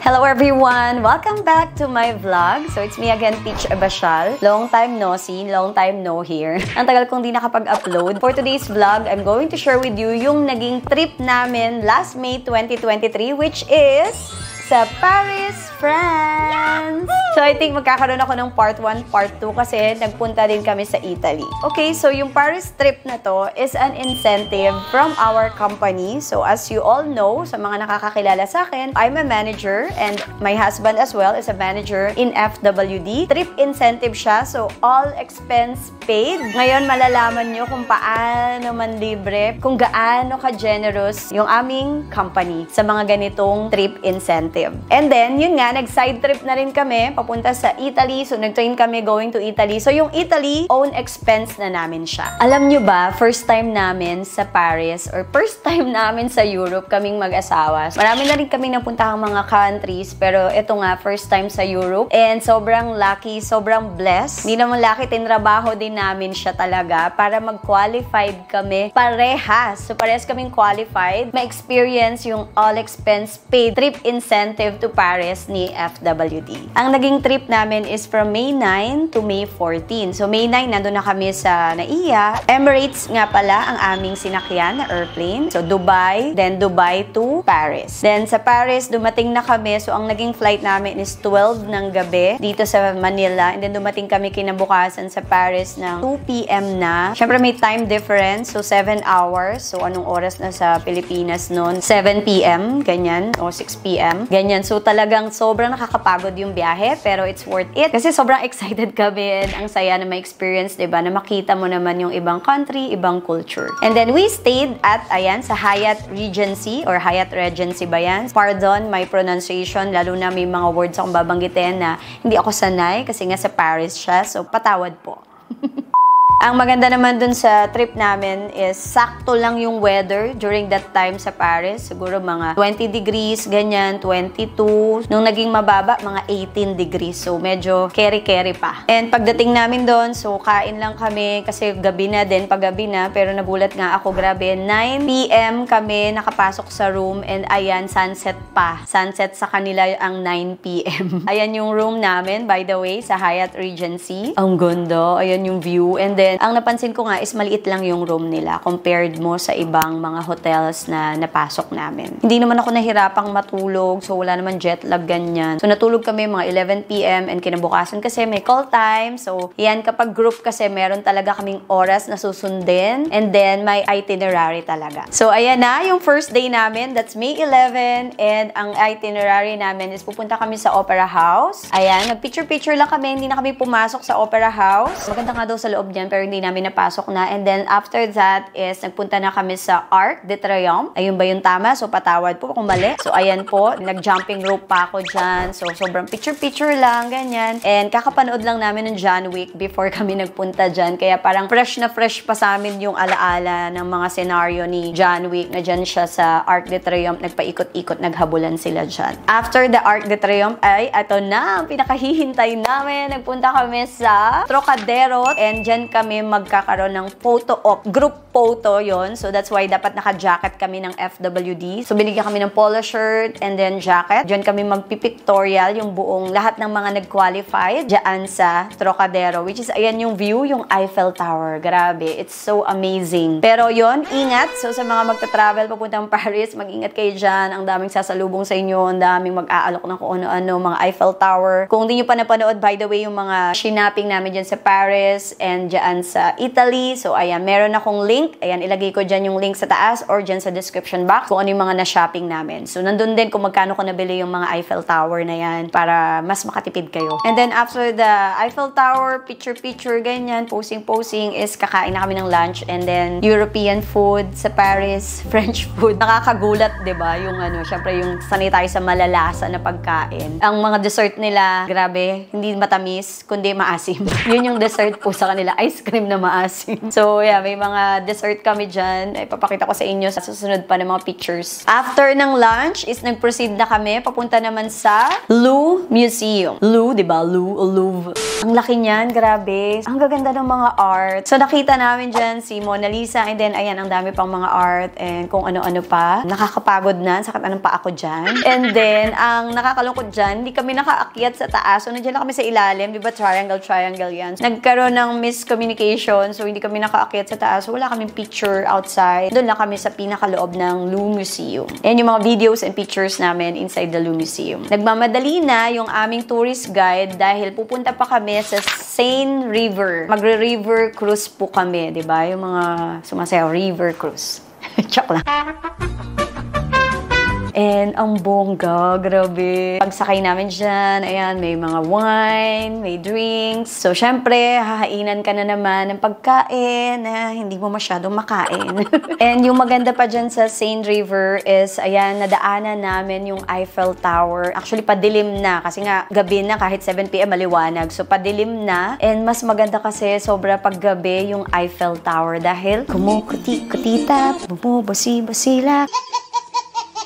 Hello everyone! Welcome back to my vlog. So it's me again, Peach Abashal. Long time no see, long time no hear. Ang tagal kong di nakapag-upload. For today's vlog, I'm going to share with you yung naging trip namin last May 2023, which is sa Paris, France! So, I think magkakaroon ako ng part 1, part 2 kasi nagpunta din kami sa Italy. Okay, so yung Paris trip na to is an incentive from our company. So, as you all know, sa mga nakakakilala sa akin, I'm a manager and my husband as well is a manager in FWD. Trip incentive siya, so all expense paid. Ngayon, malalaman nyo kung paano man libre, kung gaano ka-generous yung aming company sa mga ganitong trip incentive. And then, yun nga, nag-side trip na rin kami papunta sa Italy. So, nag-train kami going to Italy. So, yung Italy, own expense na namin siya. Alam nyo ba, first time namin sa Paris or first time namin sa Europe, kaming mag-asawa. Marami na rin kami napuntahang mga countries, pero ito nga, first time sa Europe. And sobrang lucky, sobrang blessed. Hindi naman lucky, tinrabaho din namin siya talaga para mag-qualified kami parehas. So, parehas kaming qualified. Ma-experience yung all expense paid trip incentive to Paris ni FWD. Ang naging trip namin is from May 9 to May 14. So, May 9, nandun na kami sa NAIA. Emirates nga pala ang aming sinakyan na airplane. So, Dubai, then Dubai to Paris. Then, sa Paris, dumating na kami. So, ang naging flight namin is 12 ng gabi dito sa Manila. And then, dumating kami kinabukasan sa Paris ng 2 p.m. na. Siyempre, may time difference. So, 7 hours. So, anong oras na sa Pilipinas noon? 7 p.m. Ganyan. O 6 p.m. Ganyan. So, talagang sobrang nakakapagod yung biyahe, pero it's worth it. Kasi sobrang excited kami and ang saya na ma-experience, diba? Na makita mo naman yung ibang country, ibang culture. And then, we stayed at, ayan, sa Hyatt Regency or Hyatt Regency ba yan? Pardon my pronunciation, lalo na may mga words akong babanggitin na hindi ako sanay kasi nga sa Paris siya. So, patawad po. Ang maganda naman dun sa trip namin is sakto lang yung weather during that time sa Paris. Siguro mga 20 degrees, ganyan, 22. Nung naging mababa, mga 18 degrees. So, medyo carry-carry pa. And pagdating namin doon, so kain lang kami kasi gabi na din, paggabi na. Pero nagulat nga ako, grabe, 9 p.m. kami nakapasok sa room and ayan, sunset pa. Sunset sa kanila ang 9 p.m. Ayan yung room namin, by the way, sa Hyatt Regency. Ang ganda. Ayan yung view. And then, ang napansin ko nga is maliit lang yung room nila compared mo sa ibang mga hotels na napasok namin. Hindi naman ako nahirapang matulog, so wala naman jet lag ganyan. So natulog kami mga 11 p.m. and kinabukasan kasi may call time. So yan, kapag group kasi meron talaga kaming oras na susundin and then may itinerary talaga. So ayan na, yung first day namin, that's May 11 and ang itinerary namin is pupunta kami sa Opera House. Ayan, nag-picture-picture lang kami, hindi na kami pumasok sa Opera House. Maganda nga daw sa loob niyan, pero hindi namin napasok na. And then, after that is, nagpunta na kami sa Arc de Triomphe. Ayun ba yung tama? So, patawad po kung mali. So, ayan po. Nag-jumping rope pa ako dyan. So, sobrang picture-picture lang, ganyan. And kakapanood lang namin ng John Wick before kami nagpunta dyan. Kaya parang fresh na fresh pa sa amin yung alaala ng mga senaryo ni John Wick na dyan siya sa Arc de Triomphe. Nagpaikot-ikot, naghabulan sila dyan. After the Arc de Triomphe ay, ito na, ang pinakahihintay namin. Nagpunta kami sa Trocadero and dyan kami magkakaroon ng photo op. Group photo yon. So, that's why dapat naka-jacket kami ng FWD. So, binigyan kami ng polo shirt and then jacket. Diyan kami magpipictorial yung buong lahat ng mga nag-qualified dyan sa Trocadero. Which is, ayan yung view, yung Eiffel Tower. Grabe. It's so amazing. Pero yon, ingat. So, sa mga magta-travel papuntang Paris, mag-ingat kayo dyan. Ang daming sasalubong sa inyo. Ang daming mag-aalok ng kung ano-ano. Mga Eiffel Tower. Kung hindi nyo pa napanood, by the way, yung mga shinapping namin dyan sa Paris and dyan sa Italy. So, ayan, meron akong link. Ayan, ilagay ko dyan yung link sa taas or dyan sa description box kung ano yung mga na-shopping namin. So, nandun din kung magkano ko nabili yung mga Eiffel Tower na yan para mas makatipid kayo. And then, after the Eiffel Tower, picture-picture, ganyan, posing-posing, is kakain na kami ng lunch. And then, European food sa Paris, French food. Nakakagulat, diba? Yung ano, syempre yung sanay tayo sa malalasa na pagkain. Ang mga dessert nila, grabe, hindi matamis, kundi maasim. Yun yung dessert po sa kanila. Ice cream na maasim. So, yeah, may mga dessert kami dyan. Ipapakita ko sa inyo sa susunod pa ng mga pictures. After ng lunch is nag-proceed na kami. Papunta naman sa Louvre Museum. Louvre, diba? Louvre. Ang laki niyan, grabe. Ang gaganda ng mga art. So, nakita namin dyan si Mona Lisa and then, ayan, ang dami pang mga art and kung ano-ano pa. Nakakapagod na. Sakit anong pa ako dyan. And then, ang nakakalungkot dyan, hindi kami nakaakyat sa taas. So, nandiyan lang kami sa ilalim. Diba? Triangle yan. Nagkaroon ng miscommunication. So, hindi kami nakaakyat sa taas. So, wala kaming picture outside. Doon lang kami sa pinakaloob ng Louvre Museum. And yung mga videos and pictures namin inside the Louvre Museum. Nagmamadali na yung aming tourist guide dahil pupunta pa kami sa Seine River. Magre-river cruise po kami. Diba? Yung mga sumasayaw, river cruise. Chok lang. And ang bongga, grabe. Pagsakay namin dyan, ayan, may mga wine, may drinks. So, syempre, hahainan ka na naman ng pagkain na hindi mo masyadong makain. And yung maganda pa dyan sa Seine River is, ayan, nadaanan namin yung Eiffel Tower. Actually, padilim na. Kasi nga, gabi na, kahit 7 PM, maliwanag. So, padilim na. And mas maganda kasi, sobra paggabi yung Eiffel Tower. Dahil, kumukuti-kutita, bumubasi-basila.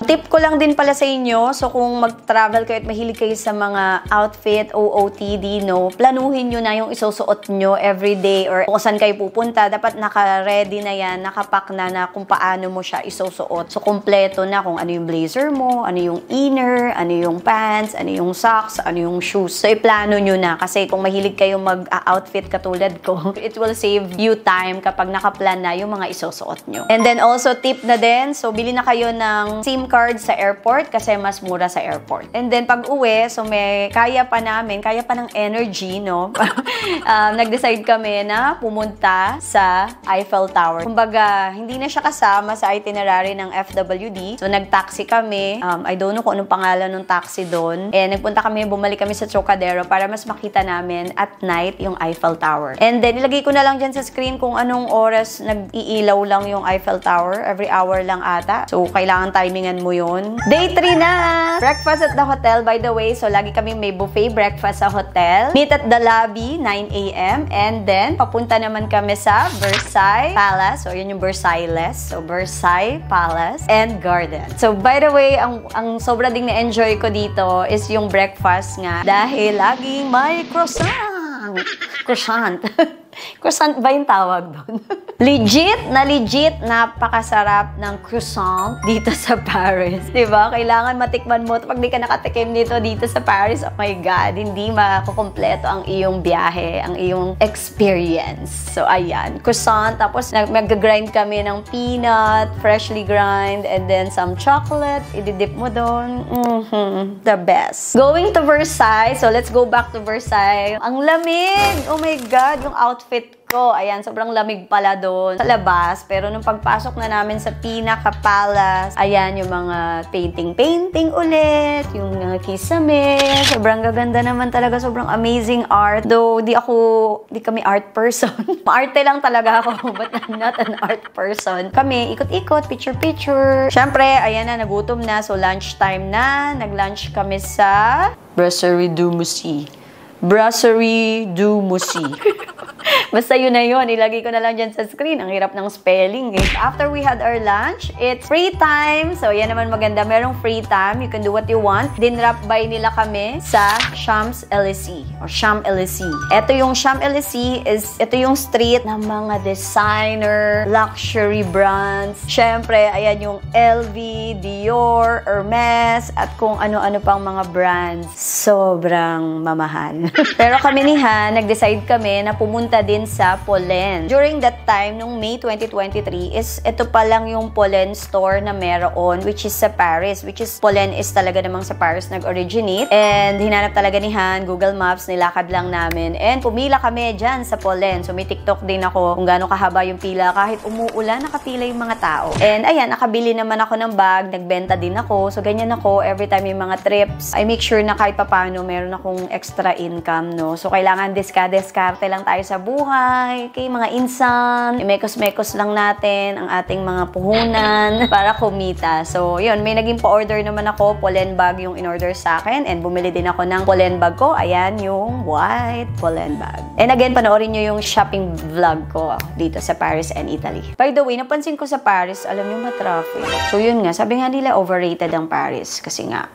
Tip ko lang din pala sa inyo, so kung mag-travel kayo at mahilig kayo sa mga outfit, OOTD, no, planuhin nyo na yung isusuot nyo everyday or kung saan kayo pupunta, dapat naka-ready na yan, nakapack na kung paano mo siya isusuot. So, kompleto na kung ano yung blazer mo, ano yung inner, ano yung pants, ano yung socks, ano yung shoes. So, iplano nyo na kasi kung mahilig kayo mag-outfit katulad ko, it will save you time kapag nakaplan na yung mga isusuot nyo. And then also, tip na din, so bili na kayo ng SIM card sa airport kasi mas mura sa airport. And then pag uwi, so may kaya pa ng energy, no? Nag-decide kami na pumunta sa Eiffel Tower. Kumbaga, hindi na siya kasama sa itinerary ng FWD. So nag-taxi kami. I don't know kung anong pangalan ng taxi doon. And nagpunta kami, bumalik kami sa Trocadero para mas makita namin at night yung Eiffel Tower. And then ilagay ko na lang dyan sa screen kung anong oras nag-iilaw lang yung Eiffel Tower. Every hour lang ata. So kailangan timingan mo yun. Day 3 na! Breakfast at the hotel, by the way. So, lagi kami may buffet breakfast sa hotel. Meet at the lobby, 9 AM. And then, papunta naman kami sa Versailles Palace. So, yun yung Versailles. So, Versailles Palace and Garden. So, by the way, ang sobra ding na-enjoy ko dito is yung breakfast nga. Dahil laging may croissant. Croissant. Croissant ba yung tawag doon? Legit, napakasarap ng croissant dito sa Paris. Diba? Kailangan matikman mo. Pag di ka nakatikim dito sa Paris, oh my God, hindi makukumpleto ang iyong biyahe, ang iyong experience. So, ayan. Croissant. Tapos, mag-grind kami ng peanut, freshly grind, and then some chocolate. Ididip mo doon. The best. Going to Versailles. So, let's go back to Versailles. Ang lamig! Oh my God, yung outfit ko. Ayan, sobrang lamig pala doon sa labas. Pero nung pagpasok na namin sa pinaka-palace, ayan, yung mga painting ulit, yung mga kisame. Sobrang gaganda naman talaga. Sobrang amazing art. Though, di kami art person. Maarte lang talaga ako, but I'm not an art person. Kami, ikot-ikot, picture-picture. Siyempre, ayan na, nagutom na. So, lunchtime na. Nag-lunch kami sa Brasserie du Musée. Brasserie du Musée. Basta yun na yun. Ilagay ko na lang dyan sa screen. Ang hirap ng spelling eh. After we had our lunch, it's free time. So, yan naman maganda. Merong free time. You can do what you want. Dinrap by nila kami sa Champs-Élysées or Champs-Élysées. Ito yung Champs-Élysées ito yung street ng mga designer, luxury brands. Siyempre, ayan yung LV, Dior, Hermes, at kung ano-ano pang mga brands. Sobrang mamahal. Pero kami ni Han, nag-decide kami na pumunta din sa Pollen. During that time, nung May 2023, ito pa lang yung Pollen store na meron, which is sa Paris. Which is, Pollen is talaga namang sa Paris nag-originate. And hinanap talaga ni Han, Google Maps, nilakad lang namin. And pumila kami dyan sa Pollen. So may TikTok din ako kung gaano kahaba yung pila. Kahit umuulan, nakapila yung mga tao. And ayan, nakabili naman ako ng bag, nagbenta din ako. So ganyan ako, every time yung mga trips, I make sure na kahit papano meron akong extra income, no? So kailangan diskarte lang tayo sa buhay. buhay, okay, mga insan, imekos-mekos lang natin ang ating mga puhunan para kumita. So, yun, may naging pa-order naman ako, pollen bag yung in-order sa akin, and bumili din ako ng pollen bag ko. Ayan, yung white pollen bag. And again, panoorin nyo yung shopping vlog ko dito sa Paris and Italy. By the way, napansin ko sa Paris, alam nyo, matraffic. So, yun nga, sabi nga nila, overrated ang Paris. Kasi nga,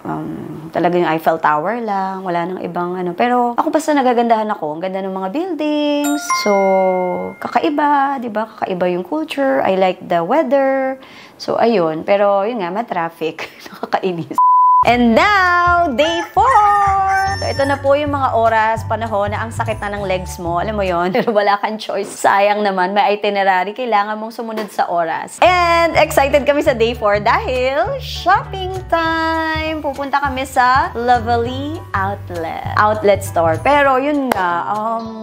talaga yung Eiffel Tower lang, wala nang ibang ano. Pero, ako basta nagagandahan ako. Ang ganda ng mga buildings. So, kakaiba, di ba? Kakaiba yung culture. I like the weather. So, ayun. Pero, yun nga, matraffic. Nakakainis. And now, day 4! So, ito na po yung mga oras, panahon na ang sakit na ng legs mo. Alam mo yon, pero wala kang choice. Sayang naman, may itinerary. Kailangan mong sumunod sa oras. And excited kami sa day 4 dahil shopping time! Pupunta kami sa Lovely Outlet Store. Pero yun nga,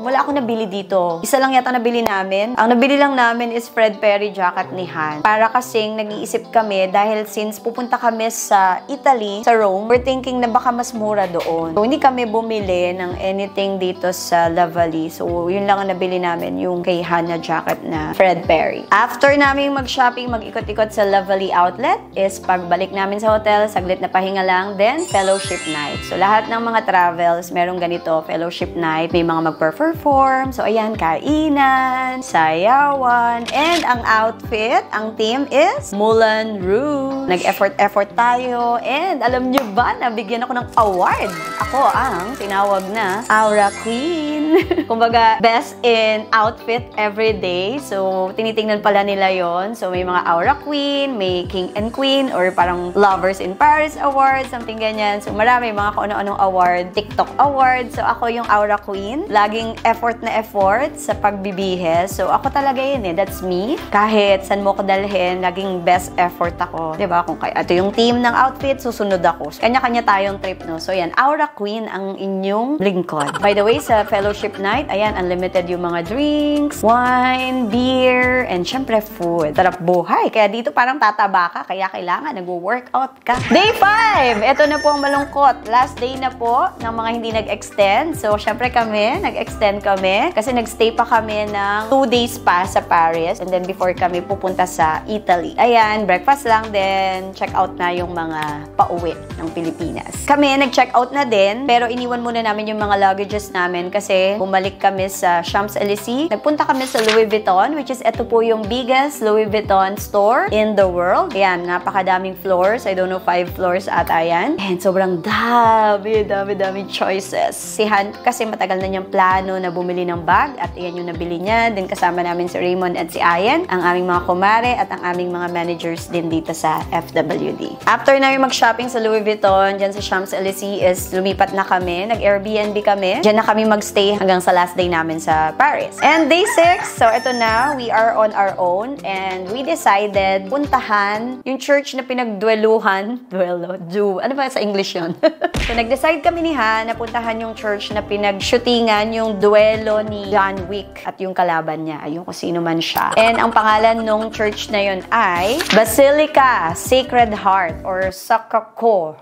wala akong nabili dito. Isa lang yata nabili namin. Ang nabili lang namin is Fred Perry jacket ni Han. Para kasing nag-iisip kami dahil since pupunta kami sa Italy, sa Rome, we're thinking na baka mas mura doon. So, hindi kami bumili ng anything dito sa Lovely. So, yun lang ang nabili namin, yung kay Hannah jacket na Fred Perry. After namin mag-shopping, mag-ikot-ikot sa Lovely Outlet, is pagbalik namin sa hotel, saglit na pahinga lang, then fellowship night. So, lahat ng mga travels, merong ganito, fellowship night, may mga mag-perform. So, ayan, kainan, sayawan, and ang outfit, ang theme is Moulin Rouge. Nag-effort tayo, and alam nyo ba, nabigyan ako ng award. Ako ang tinawag na Aura Queen. Kumbaga, best in outfit every day. So, tinitingnan pala nila yon. So, may mga Aura Queen, may King and Queen, or parang Lovers in Paris Award, something ganyan. So, marami mga kung ano-anong award, TikTok award. So, ako yung Aura Queen. Laging effort na effort sa pagbibihes. So, ako talaga yun eh. That's me. Kahit saan mo ko dalhin, laging best effort ako. Diba? Kung ito yung team ng outfit, susunod ako. Kanya-kanya tayong trip, no? So, yan. Aura Queen ang inyong lingkod. By the way, sa fellowship night, ayan, unlimited yung mga drinks, wine, beer, and syempre food. Sarap buhay. Kaya dito parang tataba ka, kaya kailangan nag-workout ka. Day 5! Ito na po ang malungkot. Last day na po ng mga hindi nag-extend. So, syempre kami, nag-extend kami kasi nag-stay pa kami ng 2 days pa sa Paris. And then before kami pupunta sa Italy. Ayan, breakfast lang din. Check out na yung mga pauwi ng Pilipinas. Kami, nag-check out na din, pero iniwan muna namin yung mga luggages namin kasi bumalik kami sa Champs-Élysées. Nagpunta kami sa Louis Vuitton, which is ito po yung biggest Louis Vuitton store in the world. Ayan, napakadaming floors. I don't know, 5 floors ata yan. And sobrang dami choices. Si Han, kasi matagal na niyang plano na bumili ng bag at iyan yung nabili niya. Then kasama namin si Raymond at si Ayan, ang aming mga kumare at ang aming mga managers din dito sa FWD. After namin mag-shopping sa Louis Vuitton, dyan sa Champs-Élysées, is lumipat na kami. Nag-Airbnb kami. Dyan na kami magstay hanggang sa last day namin sa Paris. And day 6, so ito na, we are on our own and we decided puntahan yung church na pinagdueluhan. Ano ba sa English yun? So, nag-decide kami ni Han na puntahan yung church na pinag-shootingan yung duelo ni John Wick at yung kalaban niya. Ayun kung sino man siya. And ang pangalan nung church na yun ay Basilica Sacred Heart or Sakaku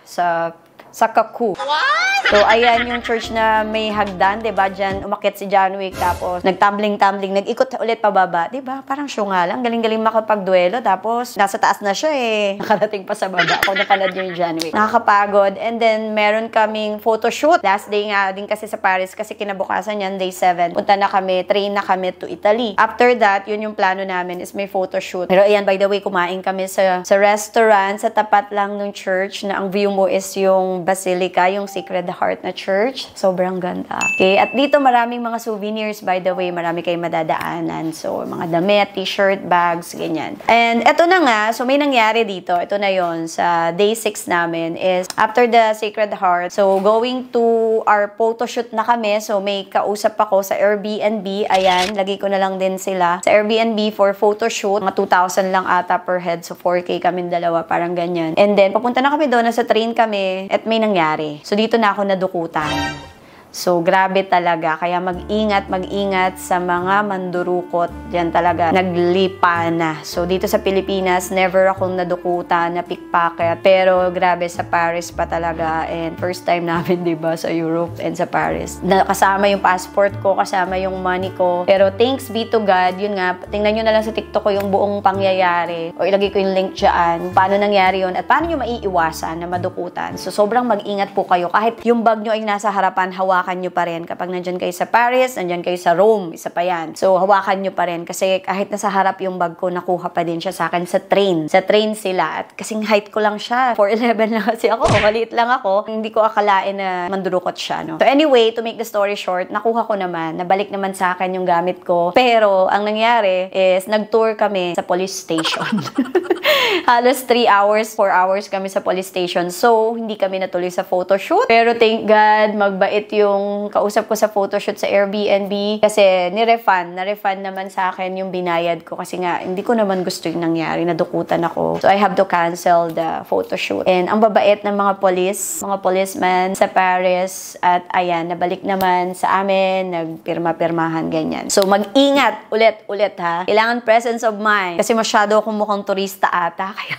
sa Sakaku. So, ayan yung church na may hagdan, diba? Diyan umakyat si John Wick, tapos nagtumbling, nag-ikot ulit pababa. Diba? Parang siya nga lang. Galing-galing makapagduelo, tapos nasa taas na siya eh. Nakarating pa sa baba. Ako napanood yung John Wick. Nakakapagod. And then, meron kaming photoshoot. Last day nga din kasi sa Paris, kasi kinabukasan yan, day 7. Punta na kami, train na kami to Italy. After that, yun yung plano namin is may photoshoot. Pero ayan, by the way, kumain kami sa restaurant, sa tapat lang ng church, na ang view mo is yung Basilica, yung Sacred Heart na church. Sobrang ganda. Okay, at dito maraming mga souvenirs, by the way, marami kayong madadaanan. So, mga damit, t-shirt, bags, ganyan. And eto na nga, so may nangyari dito. Ito na yon sa day 6 namin is after the Sacred Heart. So, going to our photoshoot na kami. So, may kausap ako sa Airbnb. Ayan, lagay ko na lang din sila sa Airbnb for photoshoot. Mga 2,000 lang ata per head. So, 4K kami dalawa, parang ganyan. And then, papunta na kami doon, nasa train kami, at may nangyari. So, dito na ako nadukutan. So, grabe talaga. Kaya mag-ingat sa mga mandurukot. Diyan talaga naglipa na. So, dito sa Pilipinas, never akong nadukutan na pickpocket. Pero, grabe sa Paris pa talaga. And first time namin, diba, sa Europe and sa Paris. Kasama yung passport ko, kasama yung money ko. Pero, thanks be to God, yun nga, tingnan nyo na lang sa TikTok ko yung buong pangyayari. O ilagay ko yung link dyan. Paano nangyari yun? At paano nyo maiiwasan na madukutan? So, sobrang mag-ingat po kayo. Kahit yung bag nyo ay nasa harapan, hawakan nyo pa rin. Kapag nandyan kayo sa Paris, nandyan kayo sa Rome, isa pa yan. So, hawakan nyo pa rin. Kasi kahit nasa harap yung bag ko, nakuha pa din siya sa akin sa train. Sa train sila. At kasing height ko lang siya. 4'11 lang kasi ako. Maliit lang ako. Hindi ko akalain na mandurukot siya, no? So, anyway, to make the story short, nakuha ko naman. Nabalik naman sa akin yung gamit ko. Pero, ang nangyari is, nag-tour kami sa police station. Halos 3 hours, 4 hours kami sa police station. So, hindi kami natuloy sa photoshoot. Pero thank God, magbait yung kausap ko sa photoshoot sa Airbnb. Kasi na-refund naman sa akin yung binayad ko. Kasi nga, hindi ko naman gusto yung nangyari. Nadukutan ako. So, I have to cancel the photoshoot. And ang babait ng mga policemen sa Paris. At ayan, nabalik naman sa amin. Nagpirma-pirmahan, ganyan. So, mag-ingat ulit ha. Kailangan presence of mind. Kasi masyado akong mukhang turista ata. Kaya,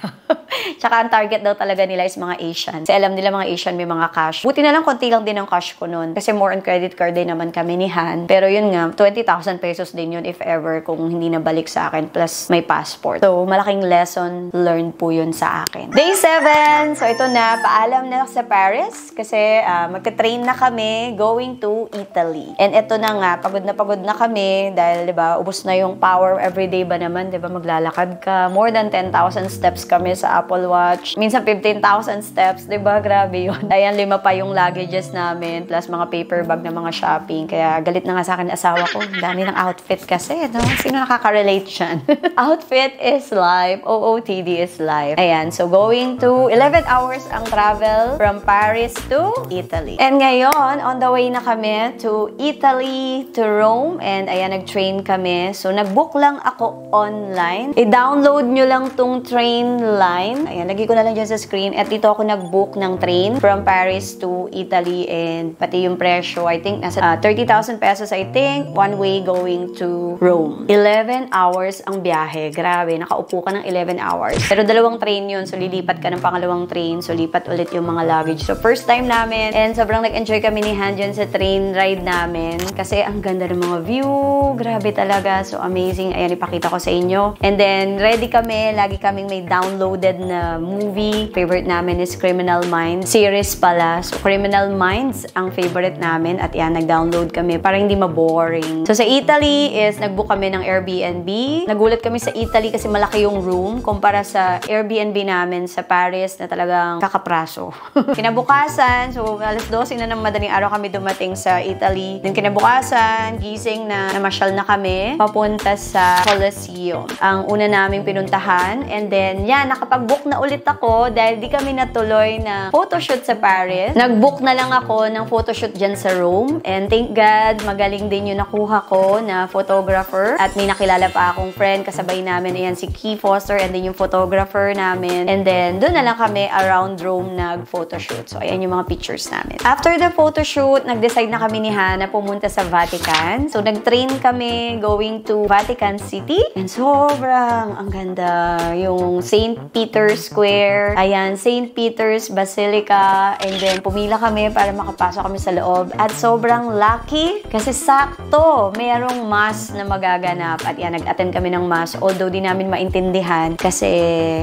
tsaka ang target daw talaga nila is mga Asian. Kasi alam nila mga Asian may mga cash. Buti na lang, konti lang din ang cash ko nun. Kasi more on credit card din naman kami ni Han. Pero yun nga, 20,000 pesos din yun if ever kung hindi na balik sa akin. Plus, may passport. So, malaking lesson learned po yun sa akin. Day 7! So, ito na. Paalam na sa Paris. Kasi, magta-train na kami going to Italy. And ito na nga, pagod na kami. Dahil, di ba, ubos na yung power everyday ba naman, di ba, maglalakad ka. More than 10,000 steps kami sa Apple Watch. Minsan 15,000 steps, 'di ba? Grabe 'yun. Ayan, 5 pa yung luggages namin plus mga paper bag na mga shopping. Kaya galit na nga sa akin asawa ko. Ang dami ng outfit kasi, no? Sino nakaka-relate diyan? Outfit is life. OOTD is life. Ayan, so going to 11 hours ang travel from Paris to Italy. And ngayon, on the way na kami to Italy, to Rome. And ayan, nag-train kami. So nag-book lang ako online. I-download nyo lang tong train line. Ayan, lagi ko na lang dyan sa screen. At dito ako nag-book ng train from Paris to Italy and pati yung presyo, I think, nasa 30,000 pesos, I think, one way going to Rome. 11 hours ang biyahe. Grabe, nakaupo ka ng 11 hours. Pero dalawang train yun, so lilipat ka ng pangalawang train, so lipat ulit yung mga luggage. So first time namin, and sobrang nag-enjoy kami ni Han dyan sa train ride namin kasi ang ganda ng mga view. Grabe talaga. So amazing. Ayan, ipakita ko sa inyo. And then, ready kami. Lagi kaming may downloaded na movie. Favorite namin is Criminal Minds. Series pala. So, Criminal Minds ang favorite namin. At yan, nag-download kami para hindi ma-boring. So, sa Italy is nag-book kami ng Airbnb. Nagulat kami sa Italy kasi malaki yung room kumpara sa Airbnb namin sa Paris na talagang kakapraso. Kinabukasan, so alas 12 na ng madaling araw kami dumating sa Italy. Then kinabukasan, gising na namasyal na kami papunta sa Colosseum. Ang una naming pinuntahan. And then, yan, nakapag-book na ulit ako dahil di kami natuloy na photoshoot sa Paris. Nag-book na lang ako ng photoshoot dyan sa Rome. And thank God, magaling din yung nakuha ko na photographer. At may nakilala pa akong friend. Kasabay namin, ayan, si Key Foster and then yung photographer namin. And then, doon na lang kami around Rome nag-photoshoot. So, ayan yung mga pictures namin. After the photoshoot, nag-decide na kami ni Hannah pumunta sa Vatican. So, nag-train kami going to Vatican City. And sobrang ang ganda. Yung St. Peter's Square. Ayan, St. Peter's Basilica. And then, pumila kami para makapasok kami sa loob. At sobrang lucky kasi sakto mayroong mass na magaganap. At yan, nag-attend kami ng mass. Although, di namin maintindihan kasi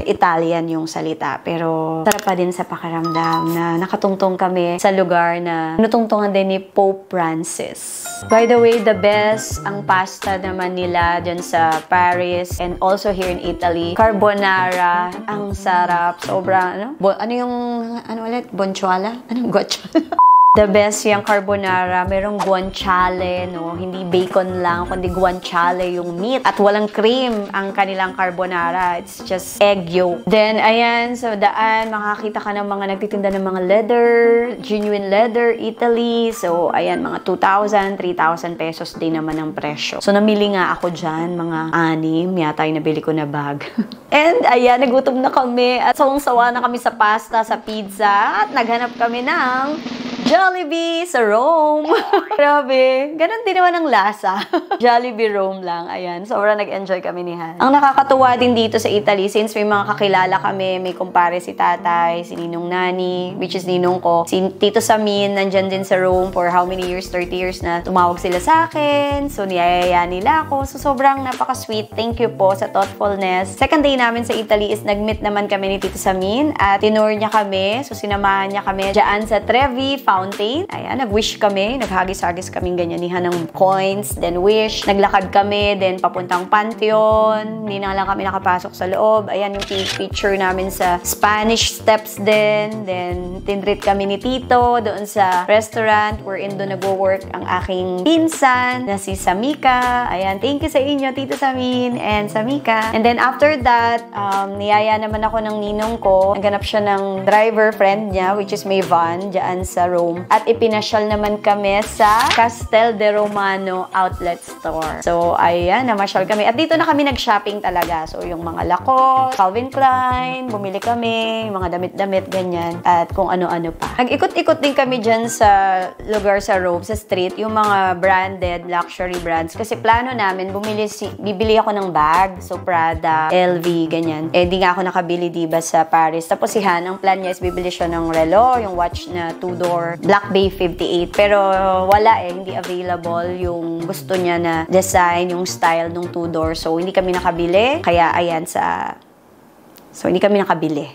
Italian yung salita. Pero, sarap pa din sa pakiramdam na nakatungtong kami sa lugar na natungtungan din ni Pope Francis. By the way, the best ang pasta naman nila dyan sa Paris and also here in Italy. Carbonara, ang sarap. Sobrang, ano yung, ulit? Bonchuala? Anong guanciale? The best yung carbonara. Merong guanciale, no? Hindi bacon lang, kundi guanciale yung meat. At walang cream ang kanilang carbonara. It's just egg yolk. Then, ayan, sa daan, makakita ka ng mga nagtitinda ng mga leather, genuine leather, Italy. So, ayan, mga 2,000, 3,000 pesos din naman ang presyo. So, namili nga ako dyan, mga 6 yata yung nabili ko na bag. And, ayan, nagutom na kami. At sawang-sawa na kami sa pasta, sa pizza. At naghanap kami ng Jollibee sa Rome. Grabe. Ganun din naman ang lasa. Jollibee Rome lang. Ayan. Sobrang nag-enjoy kami ni Han. Ang nakakatuwa din dito sa Italy, since may mga kakilala kami, may kumpare si tatay, si Ninong Nani, which is Ninong ko, si Tito Samin, nandyan din sa Rome for how many years? 30 years na tumawag sila sa akin. So, niyayaya nila ako. So, sobrang napaka-sweet. Thank you po sa thoughtfulness. Second day namin sa Italy is nag-meet naman kami ni Tito Samin at tinur niya kami. So, sinamahan niya kami dyan sa Trevi Fountain. Ayan, nag-wish kami. Naghagis-hagis kaming ganyan ng coins, then wish. Naglakad kami, then papuntang Pantheon. Hindi na lang kami nakapasok sa loob. Ayan yung picture namin sa Spanish Steps din. Then, tinreat kami ni Tito doon sa restaurant wherein doon nagwo-work ang aking pinsan na si Samika. Ayan, thank you sa inyo, Tito Samin and Samika. And then, after that, niyaya naman ako ng ninong ko. Naghanap siya ng driver friend niya, which is may van dyan sa Rome. At ipinasyal naman kami sa Castel de Romano Outlet Store. So, ayan, namasyal kami. At dito na kami nag-shopping talaga. So, yung mga Lacoste, Calvin Klein, bumili kami, yung mga damit-damit, ganyan. At kung ano-ano pa. Nag-ikot-ikot din kami dyan sa lugar sa Rome, sa street, yung mga branded luxury brands. Kasi plano namin, bibili ako ng bag. So, Prada, LV, ganyan. Eh, di nga ako nakabili, diba, sa Paris. Tapos si Han, ang plan niya is bibili siya ng relo, yung watch na Tudor, Black Bay 58. Pero wala hindi available yung gusto niya na design, yung style ng Tudor. So, hindi kami nakabili. Kaya, ayan, hindi kami nakabili.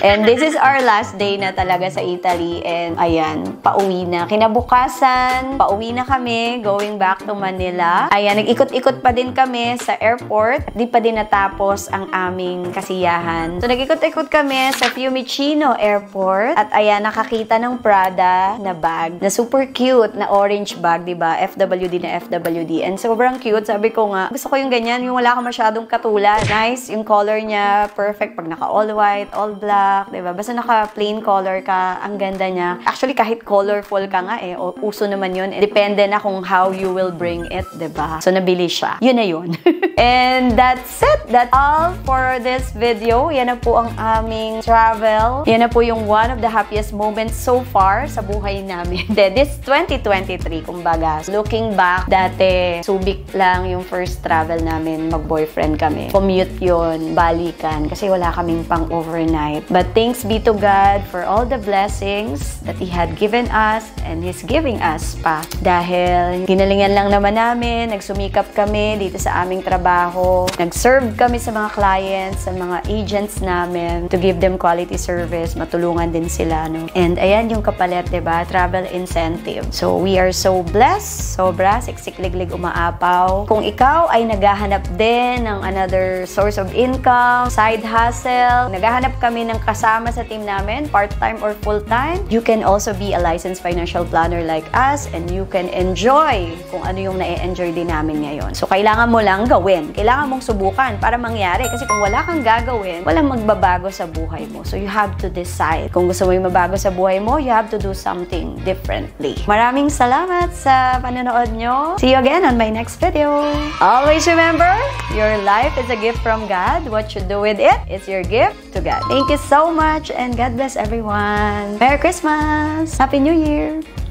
And this is our last day na talaga sa Italy. And ayan, pauwi na. Kinabukasan, pauwi na kami, going back to Manila. Ayan, nag-ikot-ikot pa din kami sa airport. Di pa din natapos ang aming kasiyahan. So, nag-ikot-ikot kami sa Fiumicino Airport. At ayan, nakakita ng Prada na bag na super cute na orange bag, diba? FWD na FWD. And sobrang cute. Sabi ko nga, gusto ko yung ganyan, yung wala ka masyadong katulad. Nice, yung color niya, perfect pag naka all white, all black, diba? Basta naka plain color ka, ang ganda niya. Actually, kahit colorful ka nga uso naman yun. Depende na kung how you will bring it, diba? So, nabili siya. Yun na yun. And that's it. That's all for this video. Yan na po ang aming travel. Yan na po yung one of the happiest moments so far sa buhay namin. This 2023, kumbaga. Looking back, dati, Subic lang yung first travel namin. Mag-boyfriend kami. Commute yun, balikan. Kasi wala kaming pang overnight. But thanks be to God for all the blessings that He had given us and He's giving us pa. Dahil ginalingan lang naman namin, nagsumikap kami dito sa aming trabaho. Nag-serve kami sa mga clients, sa mga agents namin to give them quality service. Matulungan din sila, no? And ayan yung kapalit, diba? Travel incentive. So, we are so blessed. Sobra, siksik-liglig umaapaw. Kung ikaw ay naghahanap din ng another source of income, side hustle, naghahanap kami ng kasama sa team namin, part-time or full-time, you can also be a licensed financial planner like us and you can enjoy kung ano yung na-enjoy din namin ngayon. So, kailangan mo lang gawin. Kailangan mong subukan para mangyari. Kasi kung wala kang gagawin, walang magbabago sa buhay mo. So, you have to decide. Kung gusto mo yung mabago sa buhay mo, you have to do something differently. Maraming salamat sa panonood nyo. See you again on my next video. Always remember, your life is a gift from God. What you do with it is your gift to God. Thank you so much and God bless everyone. Merry Christmas! Happy New Year!